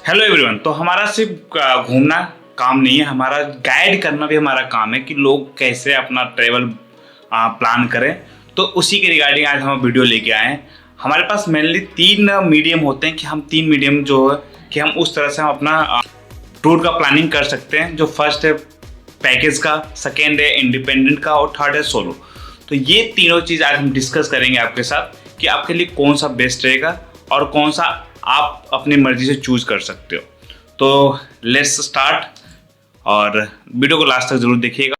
Hello everyone. तो हमारा सिर्फ घूमना काम नहीं है, हमारा गाइड करना भी हमारा काम है कि लोग कैसे अपना ट्रैवल प्लान करें। तो उसी के रिगार्डिंग आज हम वीडियो लेके आए हैं। हमारे पास मेनली तीन मीडियम होते हैं कि हम तीन मीडियम जो है कि हम उस तरह से हम अपना टूर का प्लानिंग कर सकते हैं। जो फर्स्ट है पैकेज का, सेकेंड है इंडिपेंडेंट का और थर्ड है सोलो। तो ये तीनों चीज़ आज हम डिस्कस करेंगे आपके साथ कि आपके लिए कौन सा बेस्ट रहेगा और कौन सा आप अपनी मर्जी से चूज कर सकते हो। तो लेट्स स्टार्ट और वीडियो को लास्ट तक जरूर देखिएगा।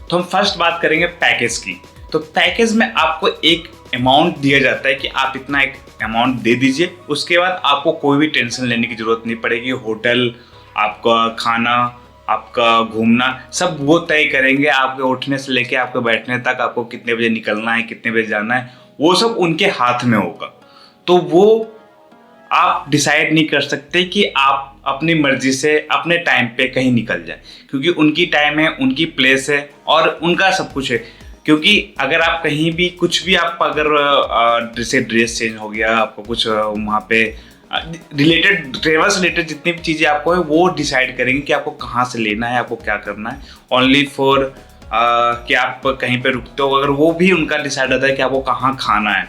तो हम फर्स्ट बात करेंगे पैकेज की। तो पैकेज में आपको एक अमाउंट दिया जाता है कि आप इतना एक अमाउंट दे दीजिए, उसके बाद आपको कोई भी टेंशन लेने की जरूरत नहीं पड़ेगी। होटल, आपका खाना, आपका घूमना सब वो तय करेंगे। आपके उठने से लेके आपके बैठने तक, आपको कितने बजे निकलना है, कितने बजे जाना है, वो सब उनके हाथ में होगा। तो वो आप डिसाइड नहीं कर सकते कि आप अपनी मर्जी से अपने टाइम पे कहीं निकल जाए, क्योंकि उनकी टाइम है, उनकी प्लेस है और उनका सब कुछ है। क्योंकि अगर आप कहीं भी कुछ भी, आप अगर जैसे ड्रेस चेंज हो गया, आपको कुछ वहाँ पे रिलेटेड, ट्रेवल से रिलेटेड जितनी भी चीज़ें आपको है वो डिसाइड करेंगे कि आपको कहाँ से लेना है, आपको क्या करना है। ओनली फॉर कि आप कहीं पे रुकते हो, अगर वो भी उनका डिसाइड होता है कि आपको कहाँ खाना है,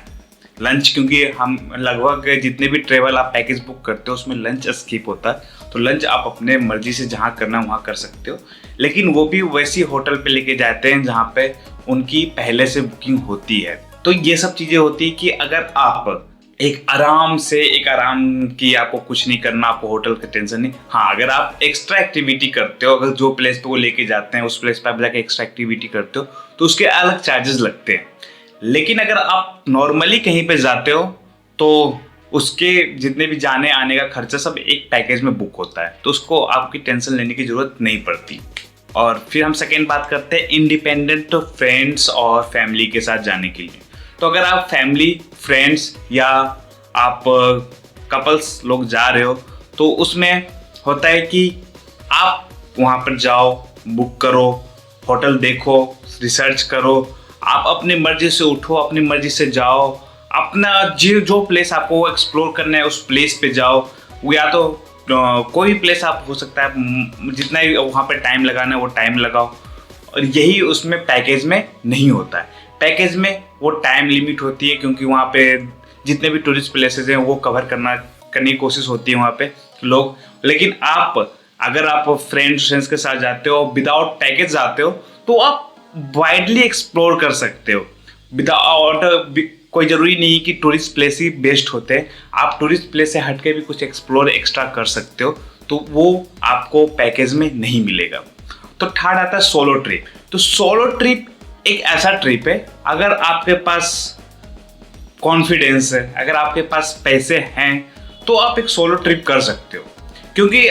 लंच। क्योंकि हम लगभग जितने भी ट्रेवल आप पैकेज बुक करते हो उसमें लंच स्किप होता है। तो लंच आप अपने मर्जी से जहाँ करना है वहाँ कर सकते हो, लेकिन वो भी वैसी होटल पे लेके जाते हैं जहाँ पे उनकी पहले से बुकिंग होती है। तो ये सब चीज़ें होती है कि अगर आप एक आराम की, आपको कुछ नहीं करना, आपको होटल की टेंशन नहीं। हाँ, अगर आप एक्स्ट्रा एक्टिविटी करते हो, अगर जो प्लेस पे वो लेके जाते हैं उस प्लेस पे आप जाके एक्स्ट्रा एक्टिविटी करते हो तो उसके अलग चार्जेस लगते हैं। लेकिन अगर आप नॉर्मली कहीं पे जाते हो तो उसके जितने भी जाने आने का खर्चा सब एक पैकेज में बुक होता है, तो उसको आपकी टेंशन लेने की जरूरत नहीं पड़ती। और फिर हम सेकेंड बात करते हैं इंडिपेंडेंट फ्रेंड्स और फैमिली के साथ जाने के लिए। तो अगर आप फैमिली, फ्रेंड्स या आप कपल्स लोग जा रहे हो तो उसमें होता है कि आप वहाँ पर जाओ, बुक करो, होटल देखो, रिसर्च करो, आप अपनी मर्जी से उठो, अपनी मर्जी से जाओ, अपना जो प्लेस आपको एक्सप्लोर करना है उस प्लेस पे जाओ। वो या तो कोई भी प्लेस आप हो सकता है, जितना ही वहाँ पे टाइम लगाना है वो टाइम लगाओ। और यही उसमें पैकेज में नहीं होता है। पैकेज में वो टाइम लिमिट होती है, क्योंकि वहाँ पे जितने भी टूरिस्ट प्लेसेस हैं वो कवर करने की कोशिश होती है वहाँ पे लोग। लेकिन अगर आप फ्रेंड्स के साथ जाते हो, विदाउट पैकेज जाते हो, तो आप वाइडली एक्सप्लोर कर सकते हो। विदाउट कोई ज़रूरी नहीं कि टूरिस्ट प्लेस ही बेस्ट होते हैं, आप टूरिस्ट प्लेस से हट के भी कुछ एक्सप्लोर एक्स्ट्रा कर सकते हो, तो वो आपको पैकेज में नहीं मिलेगा। तो थर्ड आता है सोलो ट्रिप। तो सोलो ट्रिप एक ऐसा ट्रिप है, अगर आपके पास कॉन्फिडेंस है, अगर आपके पास पैसे हैं तो आप एक सोलो ट्रिप कर सकते हो। क्योंकि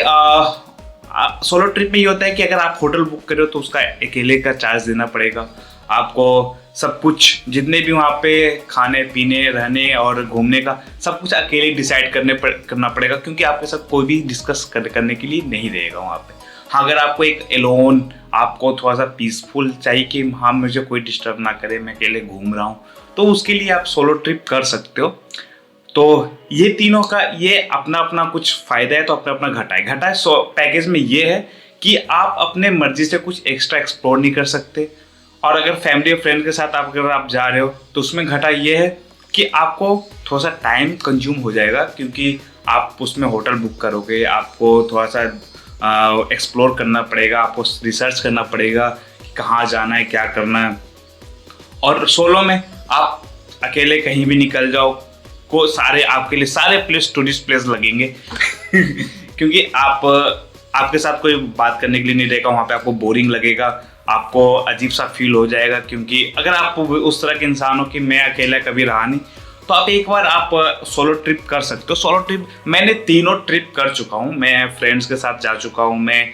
सोलो ट्रिप में ये होता है कि अगर आप होटल बुक कर रहे हो तो उसका अकेले का चार्ज देना पड़ेगा आपको। सब कुछ जितने भी वहाँ पे खाने पीने, रहने और घूमने का सब कुछ अकेले डिसाइड करना पड़ेगा, क्योंकि आपके साथ कोई भी डिस्कस करने के लिए नहीं रहेगा वहाँ पे। हाँ, अगर आपको एक एलोन, आपको थोड़ा सा पीसफुल चाहिए कि हाँ मुझे कोई डिस्टर्ब ना करे, मैं अकेले घूम रहा हूँ, तो उसके लिए आप सोलो ट्रिप कर सकते हो। तो ये तीनों का ये अपना अपना कुछ फ़ायदा है, तो अपना अपना घाटा है। पैकेज में ये है कि आप अपने मर्जी से कुछ एक्स्ट्रा एक्सप्लोर नहीं कर सकते। और अगर फैमिली और फ्रेंड के साथ अगर आप जा रहे हो तो उसमें घाटा ये है कि आपको थोड़ा सा टाइम कंज्यूम हो जाएगा, क्योंकि आप उसमें होटल बुक करोगे, आपको थोड़ा सा एक्सप्लोर करना पड़ेगा, आपको रिसर्च करना पड़ेगा कि कहाँ जाना है, क्या करना है। और सोलो में आप अकेले कहीं भी निकल जाओ, आपके लिए सारे प्लेस टूरिस्ट प्लेस लगेंगे क्योंकि आपके साथ कोई बात करने के लिए नहीं रहेगा, वहाँ पे आपको बोरिंग लगेगा, आपको अजीब सा फील हो जाएगा। क्योंकि अगर आप उस तरह के इंसान हो कि मैं अकेला कभी रहा नहीं, तो आप एक बार आप सोलो ट्रिप कर सकते हो। सोलो ट्रिप मैंने तीनों ट्रिप कर चुका हूँ। मैं फ्रेंड्स के साथ जा चुका हूँ, मैं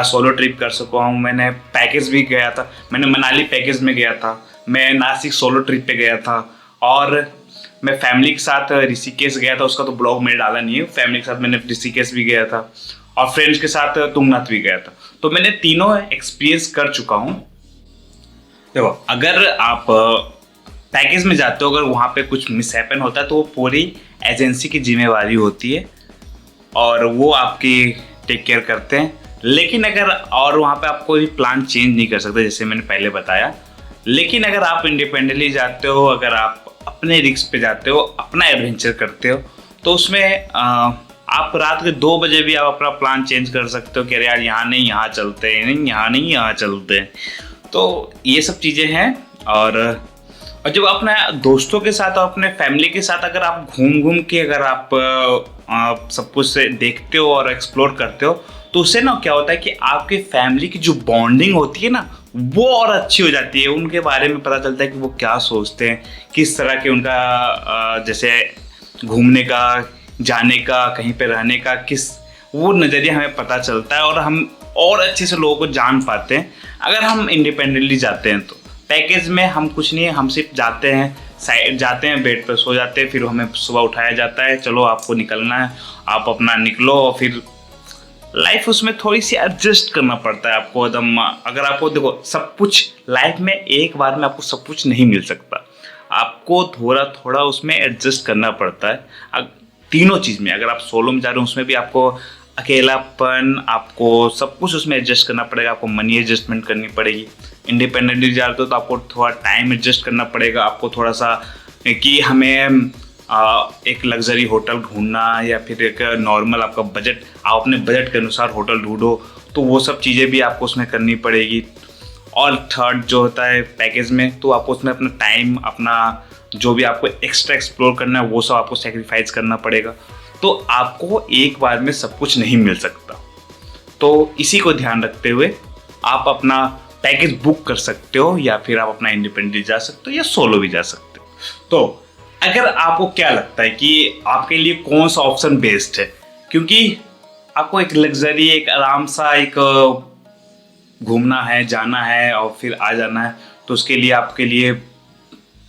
सोलो ट्रिप कर चुका हूँ, मैंने पैकेज भी गया था, मैंने मनाली पैकेज में गया था, मैं नासिक सोलो ट्रिप पे गया था, और मैं फैमिली के साथ ऋषिकेश गया था। उसका तो ब्लॉग मैंने डाला नहीं है। फैमिली के साथ मैंने ऋषिकेश भी गया था और फ्रेंड्स के साथ तुंगनाथ भी गया था। तो मैंने तीनों एक्सपीरियंस कर चुका हूँ। देखो, अगर आप पैकेज में जाते हो अगर वहाँ पे कुछ मिसहैपन होता है तो वो पूरी एजेंसी की जिम्मेवारी होती है और वो आपकी टेक केयर करते हैं। लेकिन अगर और वहाँ पे आप कोई प्लान चेंज नहीं कर सकते जैसे मैंने पहले बताया। लेकिन अगर आप इंडिपेंडेंटली जाते हो, अगर आप अपने रिस्क पे जाते हो, अपना एडवेंचर करते हो, तो उसमें आप रात के 2 बजे भी आप अपना प्लान चेंज कर सकते हो कि अरे यार यहाँ नहीं यहाँ चलते हैं, नहीं यहाँ नहीं यहाँ चलते हैं। तो ये सब चीज़ें हैं। और जब अपने दोस्तों के साथ और अपने फैमिली के साथ अगर आप घूम घूम के अगर आप सब कुछ से देखते हो और एक्सप्लोर करते हो तो उससे ना क्या होता है कि आपके फैमिली की जो बॉन्डिंग होती है ना वो और अच्छी हो जाती है। उनके बारे में पता चलता है कि वो क्या सोचते हैं, किस तरह के उनका जैसे घूमने का, जाने का, कहीं पे रहने का किस वो नज़रिया हमें पता चलता है और हम और अच्छे से लोगों को जान पाते हैं अगर हम इंडिपेंडेंटली जाते हैं। तो पैकेज में हम कुछ नहीं है, हम सिर्फ जाते हैं बेड पर सो जाते हैं, फिर हमें सुबह उठाया जाता है, चलो आपको निकलना है, आप अपना निकलो। और फिर लाइफ उसमें थोड़ी सी एडजस्ट करना पड़ता है आपको एकदम। अगर आपको देखो सब कुछ लाइफ में एक बार में आपको सब कुछ नहीं मिल सकता, आपको थोड़ा थोड़ा उसमें एडजस्ट करना पड़ता है। तीनों चीज़ में अगर आप सोलो में जा रहे हो उसमें भी आपको अकेलापन, आपको सब कुछ उसमें एडजस्ट करना पड़ेगा, आपको मनी एडजस्टमेंट करनी पड़ेगी। इंडिपेंडेंटली जा रहे हो तो आपको थोड़ा टाइम एडजस्ट करना पड़ेगा, आपको थोड़ा सा कि हमें एक लग्जरी होटल ढूंढना या फिर एक नॉर्मल आपका बजट, आप अपने बजट के अनुसार होटल ढूंढो, तो वो सब चीज़ें भी आपको उसमें करनी पड़ेगी। और थर्ड जो होता है पैकेज में, तो आपको उसमें अपना टाइम, अपना जो भी आपको एक्स्ट्रा एक्सप्लोर करना है वो सब आपको सेक्रीफाइस करना पड़ेगा। तो आपको एक बार में सब कुछ नहीं मिल सकता। तो इसी को ध्यान रखते हुए आप अपना पैकेज बुक कर सकते हो या फिर आप अपना इंडिपेंडेंटली जा सकते हो या सोलो भी जा सकते हो। तो अगर आपको क्या लगता है कि आपके लिए कौन सा ऑप्शन बेस्ट है, क्योंकि आपको एक लग्जरी, एक आराम सा एक घूमना है, जाना है और फिर आ जाना है, तो उसके लिए आपके लिए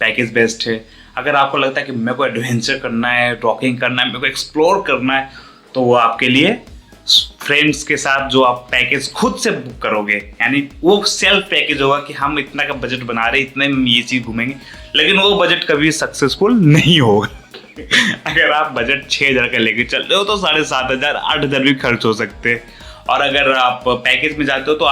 पैकेज बेस्ट है। अगर आपको लगता है कि मेरे को एडवेंचर करना है, रॉकिंग करना है, मेरे को एक्सप्लोर करना है, तो वो आपके लिए फ्रेंड्स के साथ जो आप पैकेज खुद से बुक करोगे, यानी वो सेल्फ पैकेज होगा कि हम इतना का बजट बना रहे, इतने में ये चीज़ घूमेंगे, लेकिन वो बजट कभी सक्सेसफुल नहीं होगा। अगर आप बजट 6,000 का लेके चल रहे हो तो 7,500, 8,000 भी खर्च हो सकते हैं। और अगर आप पैकेज में जाते हो तो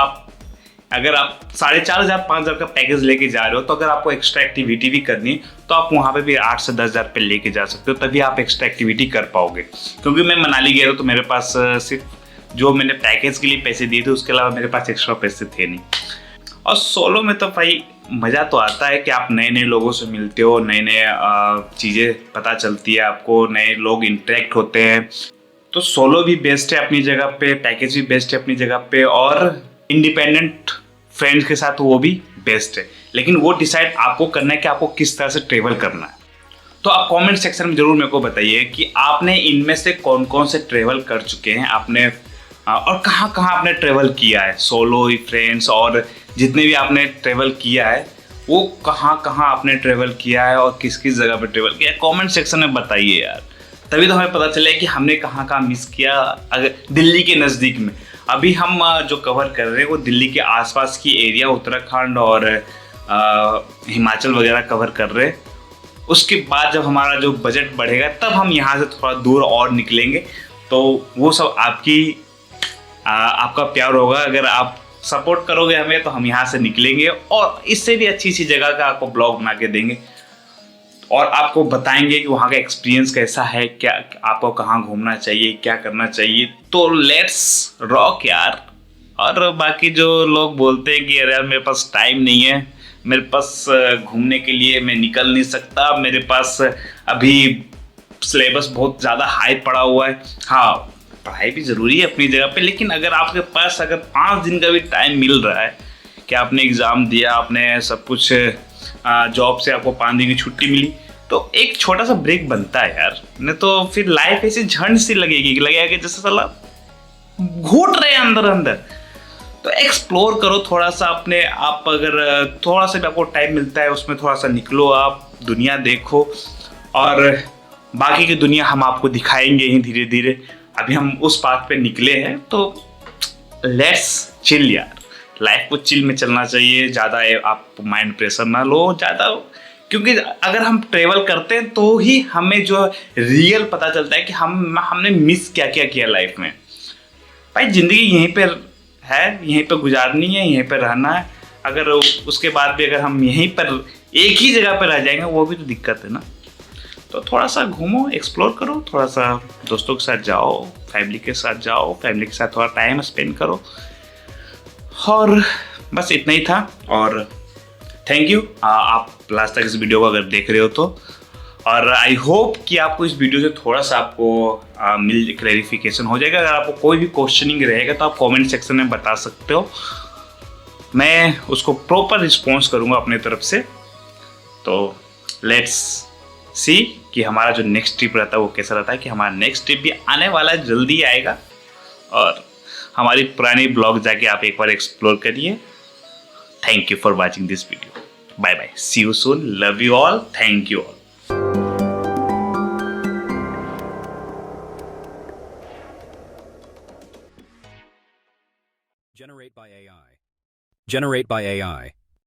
अगर आप 4,500, 5,000 का पैकेज लेके जा रहे हो तो अगर आपको एक्स्ट्रा एक्टिविटी भी करनी है तो आप वहाँ पे भी 8 से 10,000 पे लेके जा सकते हो, तभी आप एक्स्ट्रा एक्टिविटी कर पाओगे। क्योंकि मैं मनाली गया था तो मेरे पास सिर्फ जो मैंने पैकेज के लिए पैसे दिए थे उसके अलावा मेरे पास एक्स्ट्रा पैसे थे नहीं। और सोलो में तो भाई मज़ा तो आता है कि आप नए नए लोगों से मिलते हो, नए नए चीज़ें पता चलती है आपको, नए लोग इंटरेक्ट होते हैं। तो सोलो भी बेस्ट है अपनी जगह पे, पैकेज भी बेस्ट है अपनी जगह पे, और इंडिपेंडेंट फ्रेंड्स के साथ वो भी बेस्ट है। लेकिन वो डिसाइड आपको करना है कि आपको किस तरह से ट्रेवल करना है। तो आप कमेंट सेक्शन में ज़रूर मेरे को बताइए कि आपने इनमें से कौन कौन से ट्रेवल कर चुके हैं, आपने और कहाँ कहाँ आपने ट्रेवल किया है, सोलो, फ्रेंड्स, और जितने भी आपने ट्रेवल किया है वो कहाँ कहाँ आपने ट्रेवल किया है और किस किस जगह पे ट्रेवल किया है। कमेंट सेक्शन में बताइए यार, तभी तो हमें पता चले कि हमने कहाँ कहाँ मिस किया। अगर दिल्ली के नज़दीक में अभी हम जो कवर कर रहे हैं वो दिल्ली के आसपास की एरिया, उत्तराखंड और हिमाचल वगैरह कवर कर रहे हैं। उसके बाद जब हमारा जो बजट बढ़ेगा तब हम यहाँ से थोड़ा दूर और निकलेंगे, तो वो सब आपका प्यार होगा। अगर आप सपोर्ट करोगे हमें तो हम यहाँ से निकलेंगे और इससे भी अच्छी सी जगह का आपको ब्लॉग बना के देंगे और आपको बताएंगे कि वहाँ का एक्सपीरियंस कैसा है, क्या आपको कहाँ घूमना चाहिए, क्या करना चाहिए। तो लेट्स रॉक यार। और बाकी जो लोग बोलते हैं कि अरे यार मेरे पास टाइम नहीं है, मेरे पास घूमने के लिए मैं निकल नहीं सकता, मेरे पास अभी सिलेबस बहुत ज़्यादा हाई पड़ा हुआ है। हाँ, पढ़ाई भी ज़रूरी है अपनी जगह पे, लेकिन अगर आपके पास अगर 5 दिन का भी टाइम मिल रहा है कि आपने एग्ज़ाम दिया, आपने सब कुछ जॉब से आपको 5 दिन की छुट्टी मिली, तो एक छोटा सा ब्रेक बनता है यार, नहीं तो फिर लाइफ ऐसी झंड सी लगेगा कि जैसे साला घूट रहे हैं अंदर अंदर। तो एक्सप्लोर करो थोड़ा सा अपने आप, अगर थोड़ा सा भी आपको टाइम मिलता है उसमें थोड़ा सा निकलो, आप दुनिया देखो, और बाकी की दुनिया हम आपको दिखाएंगे ही धीरे धीरे। अभी हम उस पाथ पे निकले हैं, तो लेट्स चिल यार, लाइफ को चिल में चलना चाहिए। ज़्यादा आप माइंड प्रेशर ना लो, ज़्यादा क्योंकि अगर हम ट्रेवल करते हैं तो ही हमें जो रियल पता चलता है कि हमने मिस क्या क्या किया लाइफ में। भाई ज़िंदगी यहीं पर है, यहीं पर गुजारनी है, यहीं पर रहना है। अगर उसके बाद भी अगर हम यहीं पर एक ही जगह पर रह जाएंगे वो भी तो दिक्कत है ना। तो थोड़ा सा घूमो, एक्सप्लोर करो, थोड़ा सा दोस्तों के साथ जाओ, फैमिली के साथ जाओ, फैमिली के साथ थोड़ा टाइम स्पेंड करो। और बस इतना ही था। और थैंक यू आप लास्ट तक इस वीडियो को अगर देख रहे हो तो। और आई होप कि आपको इस वीडियो से थोड़ा सा आपको मिल क्लैरिफिकेशन हो जाएगा। अगर आपको कोई भी क्वेश्चनिंग रहेगा तो आप कमेंट सेक्शन में बता सकते हो, मैं उसको प्रॉपर रिस्पॉन्स करूँगा अपने तरफ से। तो लेट्स सी कि हमारा जो नेक्स्ट ट्रिप रहता है वो कैसा रहता है। कि हमारा नेक्स्ट ट्रिप भी आने वाला है, जल्दी आएगा। और हमारी पुरानी ब्लॉग जाके आप एक बार एक्सप्लोर करिए। Thank you for watching this video. Bye bye, see you soon, love you all, thank you all. Generate by AI. Generate by AI.